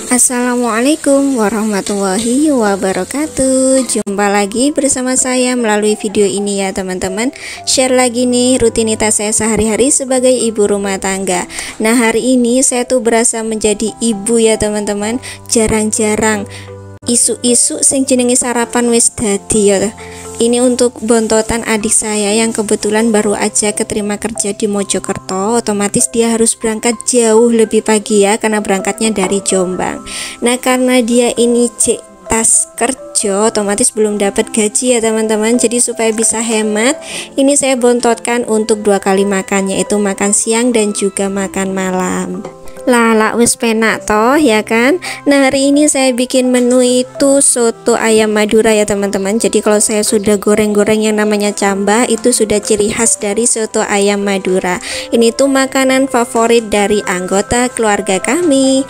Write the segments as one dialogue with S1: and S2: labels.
S1: Assalamualaikum warahmatullahi wabarakatuh. Jumpa lagi bersama saya melalui video ini ya teman-teman. Share lagi nih rutinitas saya sehari-hari sebagai ibu rumah tangga. Nah, hari ini saya tuh berasa menjadi ibu ya teman-teman. Jarang-jarang isu-isu sing jenenge sarapan wis dadi ya. Ini untuk bontotan adik saya yang kebetulan baru aja keterima kerja di Mojokerto. Otomatis dia harus berangkat jauh lebih pagi ya, karena berangkatnya dari Jombang. Nah, karena dia ini tas kerja, otomatis belum dapat gaji ya teman-teman. Jadi supaya bisa hemat, ini saya bontotkan untuk 2 kali makan, yaitu makan siang dan juga makan malam. Lala wis penak toh ya kan. Nah, hari ini saya bikin menu itu soto ayam Madura ya teman-teman. Jadi kalau saya sudah goreng-goreng yang namanya cambah, itu sudah ciri khas dari soto ayam Madura. Ini tuh makanan favorit dari anggota keluarga kami.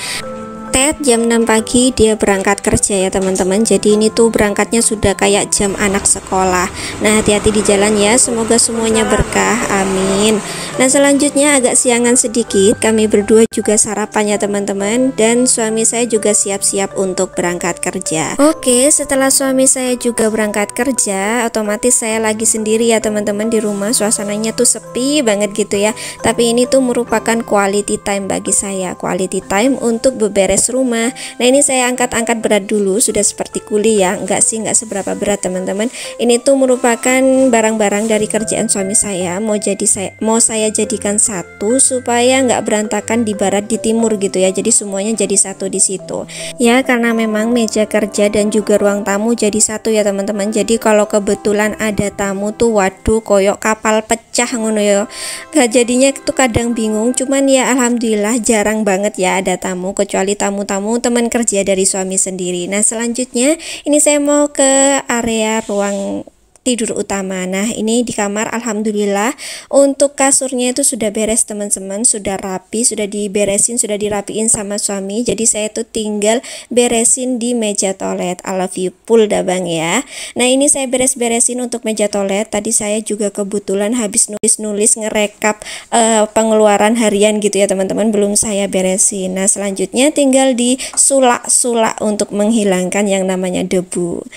S1: Ted jam 6 pagi dia berangkat kerja ya teman-teman. Jadi ini tuh berangkatnya sudah kayak jam anak sekolah. Nah, hati-hati di jalan ya, semoga semuanya berkah, amin. Nah, selanjutnya agak siangan sedikit, kami berdua juga sarapan ya teman-teman. Dan suami saya juga siap-siap untuk berangkat kerja. Oke, setelah suami saya juga berangkat kerja, otomatis saya lagi sendiri ya teman-teman di rumah. Suasananya tuh sepi banget gitu ya. Tapi ini tuh merupakan quality time bagi saya, quality time untuk beberes rumah. Nah, ini saya angkat-angkat berat dulu, sudah seperti kuli ya. Enggak sih, enggak seberapa berat teman-teman. Ini tuh merupakan barang-barang dari kerjaan suami saya. Mau saya jadikan satu supaya enggak berantakan di barat di timur gitu ya. Jadi semuanya jadi satu di situ. Ya, karena memang meja kerja dan juga ruang tamu jadi satu ya teman-teman. Jadi kalau kebetulan ada tamu tuh waduh koyok kapal pecah ngono ya. Jadinya tuh kadang bingung. Cuman ya alhamdulillah jarang banget ya ada tamu, kecuali tamu-tamu teman kerja dari suami sendiri. Nah, selanjutnya ini saya mau ke area ruang tidur utama. Nah, ini di kamar alhamdulillah untuk kasurnya itu sudah beres teman-teman, sudah rapi, sudah diberesin, sudah dirapiin sama suami. Jadi saya tuh tinggal beresin di meja toilet. I love you full dah bang ya. Nah, ini saya beres-beresin untuk meja toilet. Tadi saya juga kebetulan habis nulis-nulis ngerekap pengeluaran harian gitu ya teman-teman, belum saya beresin. Nah, selanjutnya tinggal disulak-sulak untuk menghilangkan yang namanya debu.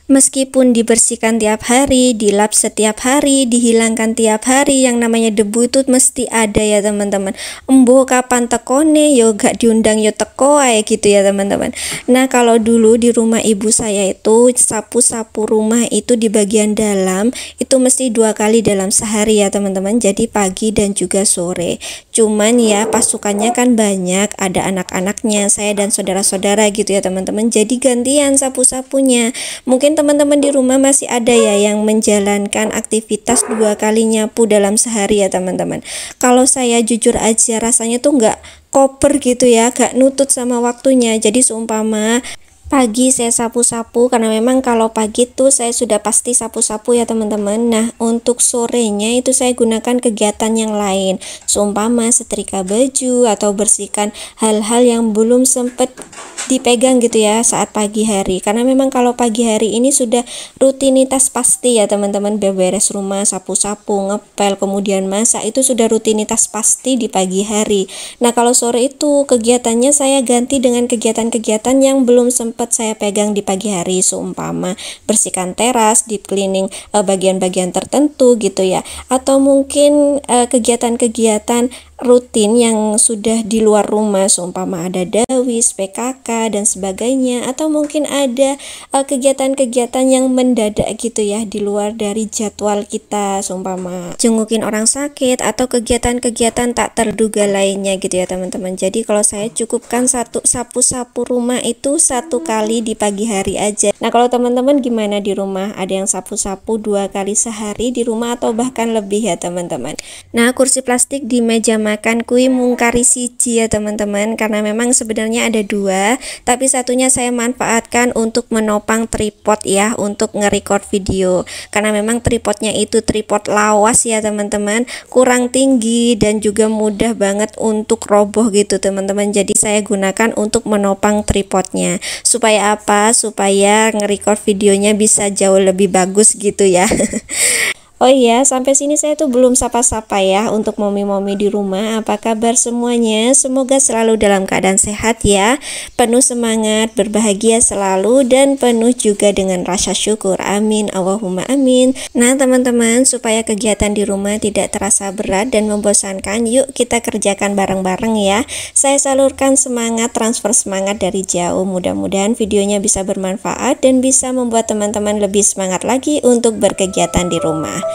S1: Meskipun dibersihkan tiap hari, dilap setiap hari, dihilangkan tiap hari, yang namanya debu itu mesti ada ya teman-teman. Embo kapan tekone yo gak diundang yo teko ae gitu ya teman-teman. Nah, kalau dulu di rumah ibu saya itu sapu-sapu rumah itu di bagian dalam itu mesti 2 kali dalam sehari ya teman-teman. Jadi pagi dan juga sore. Cuman ya pasukannya kan banyak, ada anak-anaknya, saya dan saudara-saudara gitu ya teman-teman. Jadi gantian sapu-sapunya. Mungkin teman-teman di rumah masih ada ya yang menjalankan aktivitas 2 kali nyapu dalam sehari ya teman-teman. Kalau saya jujur aja rasanya tuh nggak koper gitu ya, gak nutut sama waktunya. Jadi seumpama pagi saya sapu-sapu, karena memang kalau pagi tuh saya sudah pasti sapu-sapu ya teman-teman. Nah, untuk sorenya itu saya gunakan kegiatan yang lain, seumpama setrika baju atau bersihkan hal-hal yang belum sempat dipegang gitu ya saat pagi hari. Karena memang kalau pagi hari ini sudah rutinitas pasti ya teman-teman, beberes rumah, sapu-sapu, ngepel, kemudian masak, itu sudah rutinitas pasti di pagi hari. Nah, kalau sore itu kegiatannya saya ganti dengan kegiatan-kegiatan yang belum sempat saya pegang di pagi hari, seumpama bersihkan teras, deep cleaning bagian-bagian tertentu gitu ya, atau mungkin kegiatan-kegiatan rutin yang sudah di luar rumah, seumpama ada dawis, PKK dan sebagainya, atau mungkin ada kegiatan-kegiatan yang mendadak gitu ya di luar dari jadwal kita, seumpama jengukin orang sakit atau kegiatan-kegiatan tak terduga lainnya gitu ya teman-teman. Jadi kalau saya cukupkan satu sapu-sapu rumah itu 1 kali di pagi hari aja. Nah, kalau teman-teman gimana di rumah? Ada yang sapu-sapu 2 kali sehari di rumah atau bahkan lebih ya teman-teman. Nah, kursi plastik di meja makan kui mungkari siji ya teman-teman, karena memang sebenarnya ada 2, tapi satunya saya manfaatkan untuk menopang tripod ya, untuk nge-record video. Karena memang tripodnya itu tripod lawas ya teman-teman, kurang tinggi dan juga mudah banget untuk roboh gitu teman-teman. Jadi saya gunakan untuk menopang tripodnya. Supaya apa? Supaya nge-record videonya bisa jauh lebih bagus gitu ya. Oh iya, sampai sini saya tuh belum sapa-sapa ya untuk momi-momi di rumah. Apa kabar semuanya? Semoga selalu dalam keadaan sehat ya. Penuh semangat, berbahagia selalu, dan penuh juga dengan rasa syukur. Amin, Allahumma amin. Nah teman-teman, supaya kegiatan di rumah tidak terasa berat dan membosankan, yuk kita kerjakan bareng-bareng ya. Saya salurkan semangat, transfer semangat dari jauh. Mudah-mudahan videonya bisa bermanfaat dan bisa membuat teman-teman lebih semangat lagi untuk berkegiatan di rumah.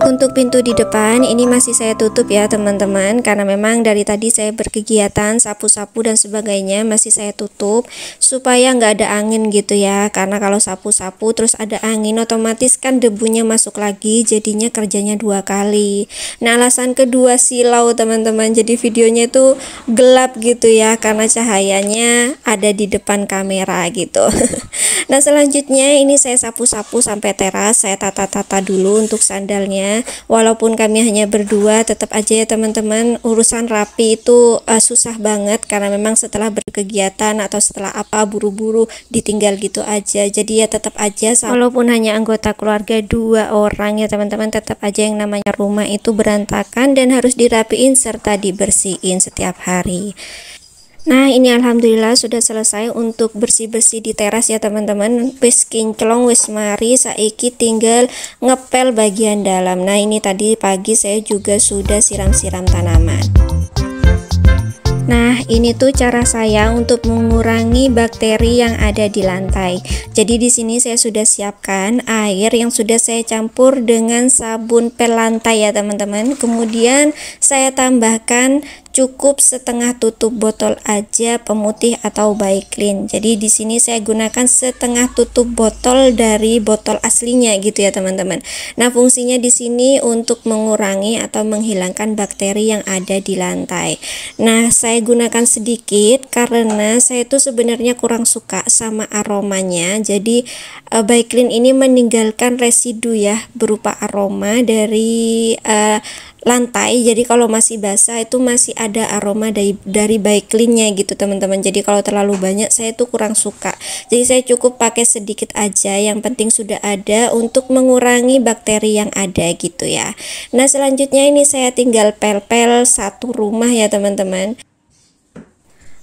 S1: Untuk pintu di depan ini masih saya tutup ya teman-teman, karena memang dari tadi saya berkegiatan sapu-sapu dan sebagainya masih saya tutup supaya nggak ada angin gitu ya, karena kalau sapu-sapu terus ada angin otomatis kan debunya masuk lagi, jadinya kerjanya 2 kali. Nah alasan kedua silau teman-teman, jadi videonya itu gelap gitu ya karena cahayanya ada di depan kamera gitu. Nah selanjutnya ini saya sapu-sapu sampai teras, saya tata-tata dulu untuk sandalnya. Walaupun kami hanya berdua, tetap aja ya teman-teman, urusan rapi itu susah banget karena memang setelah berkegiatan atau setelah apa buru-buru ditinggal gitu aja. Jadi ya tetap aja walaupun hanya anggota keluarga 2 orang ya teman-teman, tetap aja yang namanya rumah itu berantakan dan harus dirapiin serta dibersihin setiap hari. Nah ini alhamdulillah sudah selesai untuk bersih-bersih di teras ya teman-teman. Wis kinclong wis mari, saiki tinggal ngepel bagian dalam. Nah ini tadi pagi saya juga sudah siram-siram tanaman. Nah ini tuh cara saya untuk mengurangi bakteri yang ada di lantai. Jadi di sini saya sudah siapkan air yang sudah saya campur dengan sabun pel lantai ya teman-teman. Kemudian saya tambahkan cukup setengah tutup botol aja pemutih atau Baiklin. Jadi di sini saya gunakan setengah tutup botol dari botol aslinya gitu ya teman-teman. Nah fungsinya di sini untuk mengurangi atau menghilangkan bakteri yang ada di lantai. Nah saya gunakan sedikit karena saya itu sebenarnya kurang suka sama aromanya. Jadi Baiklin ini meninggalkan residu ya berupa aroma dari lantai. Jadi kalau masih basah itu masih ada aroma dari Baiklinnya gitu teman-teman. Jadi kalau terlalu banyak saya tuh kurang suka. Jadi saya cukup pakai sedikit aja, yang penting sudah ada untuk mengurangi bakteri yang ada gitu ya. Nah selanjutnya ini saya tinggal pel-pel satu rumah ya teman-teman.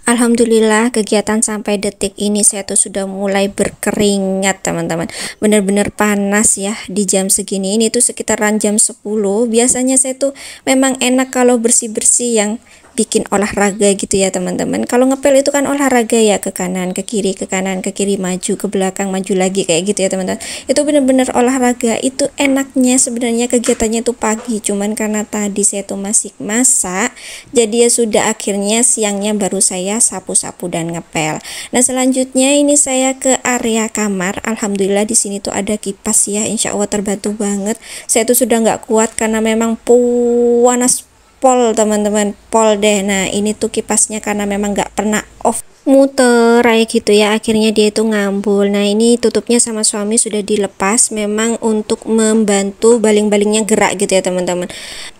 S1: Alhamdulillah kegiatan sampai detik ini saya tuh sudah mulai berkeringat teman-teman. Bener-bener panas ya di jam segini. Ini tuh sekitaran jam 10. Biasanya saya tuh memang enak kalau bersih-bersih yang bikin olahraga gitu ya teman-teman. Kalau ngepel itu kan olahraga ya, ke kanan ke kiri, ke kanan ke kiri, maju ke belakang, maju lagi kayak gitu ya teman-teman. Itu bener-bener olahraga. Itu enaknya sebenarnya kegiatannya tuh pagi, cuman karena tadi saya tuh masih masak, jadi ya sudah akhirnya siangnya baru saya sapu-sapu dan ngepel. Nah selanjutnya ini saya ke area kamar. Alhamdulillah di sini tuh ada kipas ya, insya Allah terbantu banget. Saya tuh sudah nggak kuat karena memang panas pol teman-teman, pol deh. Nah ini tuh kipasnya karena memang nggak pernah off, muter kayak gitu ya, akhirnya dia itu ngambul. Nah ini tutupnya sama suami sudah dilepas memang untuk membantu baling-balingnya gerak gitu ya teman-teman.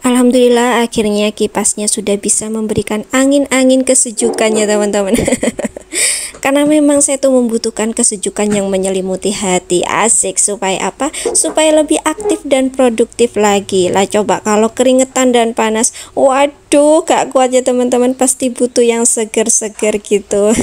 S1: Alhamdulillah akhirnya kipasnya sudah bisa memberikan angin-angin kesejukannya teman-teman. Karena memang saya tuh membutuhkan kesejukan yang menyelimuti hati. Asik, supaya apa? Supaya lebih aktif dan produktif lagi. Lah coba kalau keringetan dan panas, waduh gak kuat ya teman-teman, pasti butuh yang seger-seger gitu.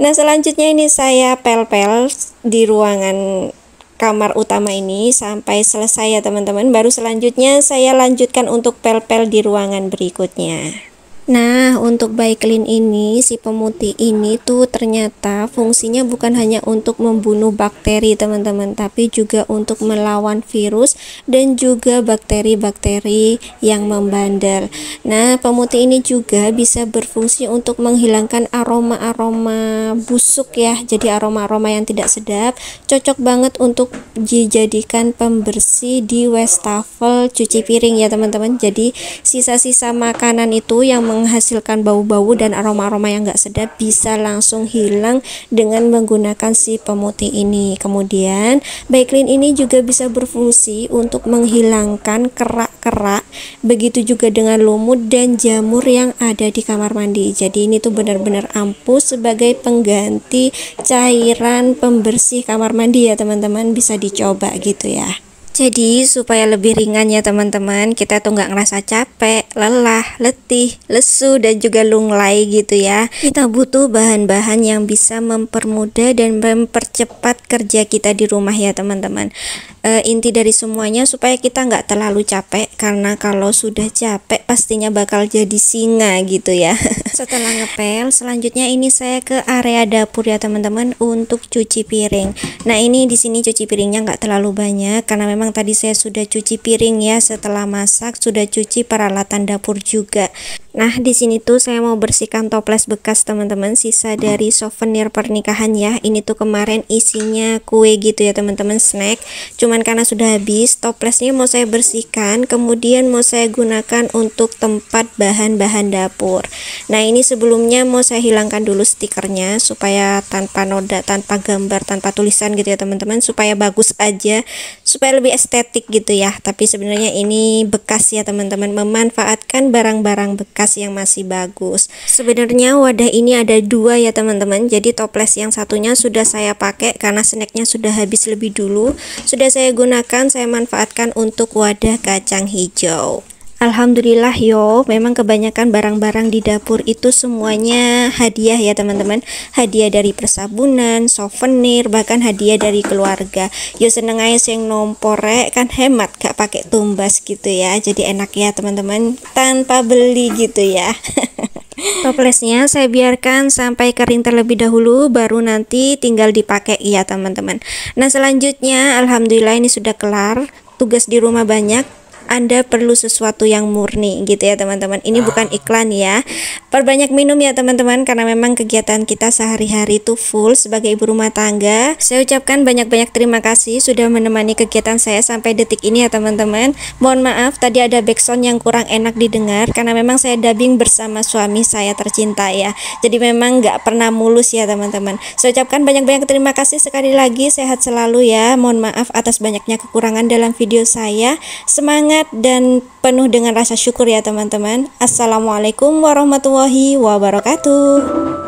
S1: Nah selanjutnya ini saya pel-pel di ruangan kamar utama ini sampai selesai ya teman-teman. Baru selanjutnya saya lanjutkan untuk pel-pel di ruangan berikutnya. Nah untuk Baiklin ini, si pemutih ini tuh ternyata fungsinya bukan hanya untuk membunuh bakteri teman-teman, tapi juga untuk melawan virus dan juga bakteri-bakteri yang membandel. Nah pemutih ini juga bisa berfungsi untuk menghilangkan aroma-aroma busuk ya, jadi aroma-aroma yang tidak sedap. Cocok banget untuk dijadikan pembersih di wastafel cuci piring ya teman-teman. Jadi sisa-sisa makanan itu yang menghasilkan bau-bau dan aroma-aroma yang gak sedap bisa langsung hilang dengan menggunakan si pemutih ini. Kemudian Baiklin ini juga bisa berfungsi untuk menghilangkan kerak-kerak, begitu juga dengan lumut dan jamur yang ada di kamar mandi. Jadi ini tuh benar-benar ampuh sebagai pengganti cairan pembersih kamar mandi ya teman-teman, bisa dicoba gitu ya. Jadi supaya lebih ringan ya teman-teman, kita tuh nggak ngerasa capek, lelah, letih, lesu, dan juga lunglai gitu ya. Kita butuh bahan-bahan yang bisa mempermudah dan mempercepat kerja kita di rumah ya teman-teman. Inti dari semuanya supaya kita nggak terlalu capek, karena kalau sudah capek pastinya bakal jadi singa gitu ya. Setelah ngepel, selanjutnya ini saya ke area dapur ya teman-teman untuk cuci piring. Nah ini di sini cuci piringnya nggak terlalu banyak karena memang tadi saya sudah cuci piring ya, setelah masak sudah cuci peralatan dapur juga. Nah di sini tuh saya mau bersihkan toples bekas teman-teman, sisa dari souvenir pernikahan ya. Ini tuh kemarin isinya kue gitu ya teman-teman, snack. Cuman karena sudah habis, toplesnya mau saya bersihkan, kemudian mau saya gunakan untuk tempat bahan-bahan dapur. Nah ini sebelumnya mau saya hilangkan dulu stikernya supaya tanpa noda, tanpa gambar, tanpa tulisan gitu ya teman-teman, supaya bagus aja, supaya lebih estetik gitu ya. Tapi sebenarnya ini bekas ya teman-teman, memanfaatkan barang-barang bekas yang masih bagus. Sebenarnya wadah ini ada dua ya teman-teman, jadi toples yang satunya sudah saya pakai karena snacknya sudah habis lebih dulu, sudah saya gunakan, saya manfaatkan untuk wadah kacang hijau. Alhamdulillah yo, memang kebanyakan barang-barang di dapur itu semuanya hadiah ya teman-teman. Hadiah dari persabunan, souvenir, bahkan hadiah dari keluarga. Yo seneng aja sing nomporek, kan hemat gak pakai tumbas gitu ya. Jadi enak ya teman-teman, tanpa beli gitu ya. Toplesnya saya biarkan sampai kering terlebih dahulu, baru nanti tinggal dipakai ya teman-teman. Nah selanjutnya alhamdulillah ini sudah kelar. Tugas di rumah banyak, Anda perlu sesuatu yang murni gitu ya teman-teman. Ini bukan iklan ya. Perbanyak minum ya teman-teman, karena memang kegiatan kita sehari-hari itu full sebagai ibu rumah tangga. Saya ucapkan banyak-banyak terima kasih sudah menemani kegiatan saya sampai detik ini ya teman-teman. Mohon maaf tadi ada backsound yang kurang enak didengar karena memang saya dubbing bersama suami saya tercinta ya. Jadi memang nggak pernah mulus ya teman-teman. Saya ucapkan banyak-banyak terima kasih sekali lagi, sehat selalu ya. Mohon maaf atas banyaknya kekurangan dalam video saya. Semangat dan penuh dengan rasa syukur ya teman-teman. Assalamualaikum warahmatullahi wabarakatuh.